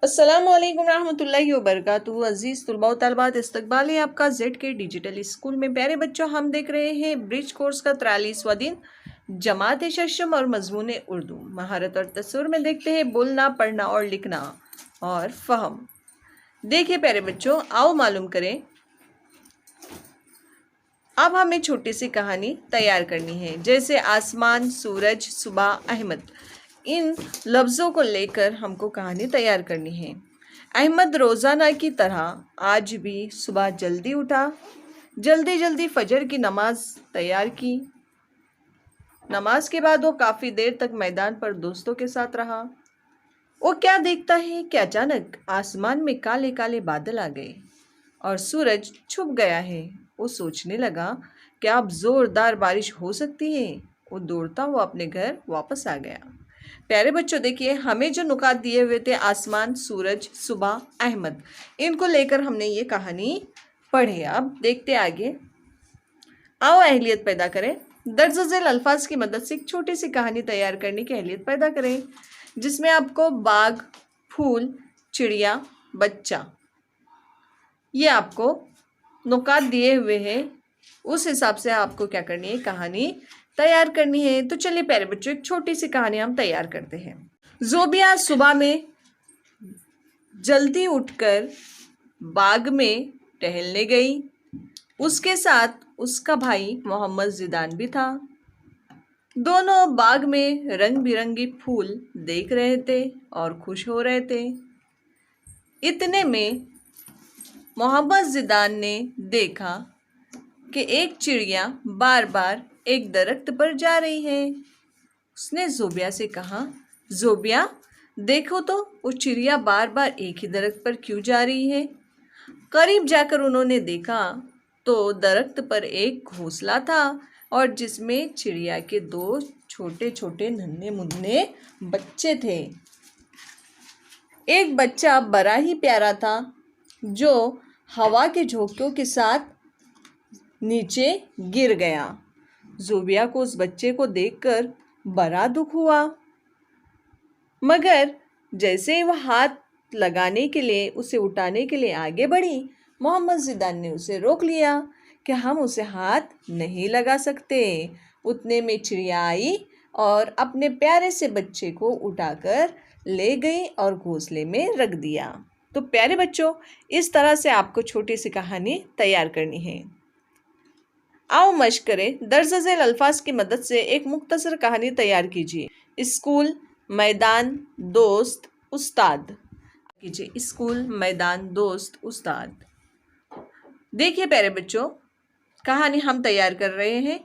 अस्सलामुअलैकुम रहमतुल्लाहि व बरकातुहू। अज़ीज़ तुलबा व तलबात, इस्तकबाल है आपका जेड के डिजिटल स्कूल में। प्यारे बच्चों, हम देख रहे हैं ब्रिज कोर्स का 43वां दिन, जमात शशम और मजमून उर्दू, महारत और तस्वुर में देखते हैं बोलना, पढ़ना और लिखना और फहम। देखिए प्यारे बच्चों, आओ मालूम करें। अब हमें छोटी सी कहानी तैयार करनी है, जैसे आसमान, सूरज, सुबह, अहमद। इन लफ्ज़ों को लेकर हमको कहानी तैयार करनी है। अहमद रोज़ाना की तरह आज भी सुबह जल्दी उठा, जल्दी जल्दी फजर की नमाज तैयार की। नमाज के बाद वो काफ़ी देर तक मैदान पर दोस्तों के साथ रहा। वो क्या देखता है कि अचानक आसमान में काले काले बादल आ गए और सूरज छुप गया है। वो सोचने लगा कि अब जोरदार बारिश हो सकती है। वो दौड़ता हुआ अपने घर वापस आ गया। प्यारे बच्चों, देखिए हमें जो नुकात दिए हुए थे, आसमान, सूरज, सुबह, अहमद, इनको लेकर हमने ये कहानी पढ़ी। अब देखते आगे। आओ अहलियत पैदा करें। दर्ज झेल अल्फाज की मदद से एक छोटी सी कहानी तैयार करने की अहलियत पैदा करें, जिसमें आपको बाग, फूल, चिड़िया, बच्चा, ये आपको नुकात दिए हुए हैं। उस हिसाब से आपको क्या करनी है, कहानी तैयार करनी है। तो चलिए प्यारे बच्चों, एक छोटी सी कहानी हम तैयार करते हैं। जोबिया सुबह में जल्दी उठकर बाग में टहलने गई। उसके साथ उसका भाई मोहम्मद जिदान भी था। दोनों बाग में रंग बिरंगी फूल देख रहे थे और खुश हो रहे थे। इतने में मोहम्मद जिदान ने देखा कि एक चिड़िया बार बार एक दरख्त पर जा रही है। उसने जोबिया से कहा, जोबिया देखो तो, वो चिड़िया बार बार एक ही दरख्त पर क्यों जा रही है। करीब जाकर उन्होंने देखा तो दरख्त पर एक घोंसला था और जिसमें चिड़िया के दो छोटे छोटे नन्हे मुन्ने बच्चे थे। एक बच्चा बड़ा ही प्यारा था, जो हवा के झोंकों के साथ नीचे गिर गया। जोबिया को उस बच्चे को देखकर बड़ा दुख हुआ, मगर जैसे ही वह हाथ लगाने के लिए, उसे उठाने के लिए आगे बढ़ी, मोहम्मद जिदान ने उसे रोक लिया कि हम उसे हाथ नहीं लगा सकते। उतने में चिड़िया आई और अपने प्यारे से बच्चे को उठाकर ले गई और घोंसले में रख दिया। तो प्यारे बच्चों, इस तरह से आपको छोटी सी कहानी तैयार करनी है। आओ मश्क करें। दर्ज झेल अल्फाज की मदद से एक मुख्तसर कहानी तैयार कीजिए। स्कूल, मैदान, दोस्त, उस्ताद कीजिए। स्कूल, मैदान, दोस्त, उस्ताद। देखिए प्यारे बच्चों, कहानी हम तैयार कर रहे हैं।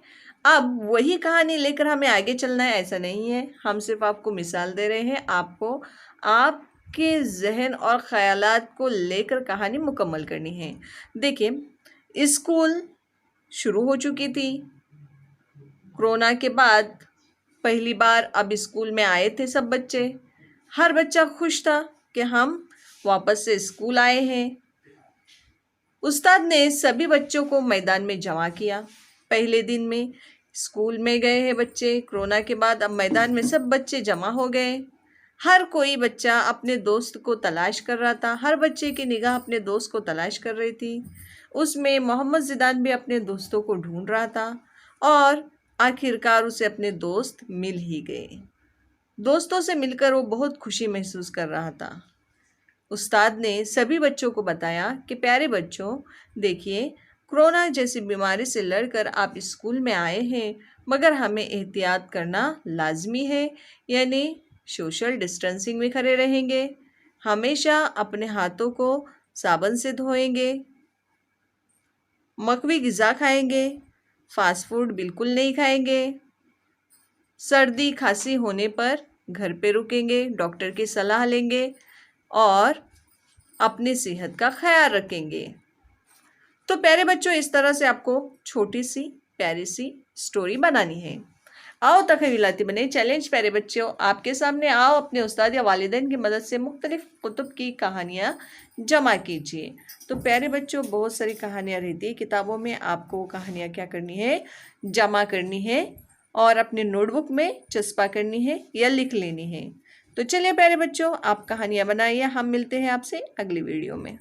अब वही कहानी लेकर हमें आगे चलना है, ऐसा नहीं है। हम सिर्फ आपको मिसाल दे रहे हैं, आपको आपके जहन और ख्यालात को लेकर कहानी मुकम्मल करनी है। देखिए, स्कूल शुरू हो चुकी थी। कोरोना के बाद पहली बार अब स्कूल में आए थे सब बच्चे। हर बच्चा खुश था कि हम वापस से स्कूल आए हैं। उस्ताद ने सभी बच्चों को मैदान में जमा किया। पहले दिन में स्कूल में गए हैं बच्चे, कोरोना के बाद अब मैदान में सब बच्चे जमा हो गए। हर कोई बच्चा अपने दोस्त को तलाश कर रहा था। हर बच्चे की निगाह अपने दोस्त को तलाश कर रही थी। उसमें मोहम्मद जिदान भी अपने दोस्तों को ढूंढ रहा था और आखिरकार उसे अपने दोस्त मिल ही गए। दोस्तों से मिलकर वो बहुत खुशी महसूस कर रहा था। उस्ताद ने सभी बच्चों को बताया कि प्यारे बच्चों, देखिए, कोरोना जैसी बीमारी से लड़कर आप स्कूल में आए हैं, मगर हमें एहतियात करना लाजमी है। यानी सोशल डिस्टेंसिंग में खड़े रहेंगे, हमेशा अपने हाथों को साबुन से धोएंगे, मकवी ग़िज़ा खाएंगे, फास्ट फूड बिल्कुल नहीं खाएंगे, सर्दी खांसी होने पर घर पे रुकेंगे, डॉक्टर की सलाह लेंगे और अपनी सेहत का ख्याल रखेंगे। तो प्यारे बच्चों, इस तरह से आपको छोटी सी प्यारी सी स्टोरी बनानी है। आओ तख़य्युलाती बने। चैलेंज प्यारे बच्चों आपके सामने। आओ अपने उस्ताद या वालिदैन की मदद से मुख्तलिफ कुतुब की कहानियाँ जमा कीजिए। तो प्यारे बच्चों, बहुत सारी कहानियाँ रहती है किताबों में। आपको कहानियाँ क्या करनी है, जमा करनी है और अपने नोटबुक में चस्पा करनी है या लिख लेनी है। तो चलिए प्यारे बच्चों, आप कहानियाँ बनाइए। हम मिलते हैं आपसे अगली वीडियो में।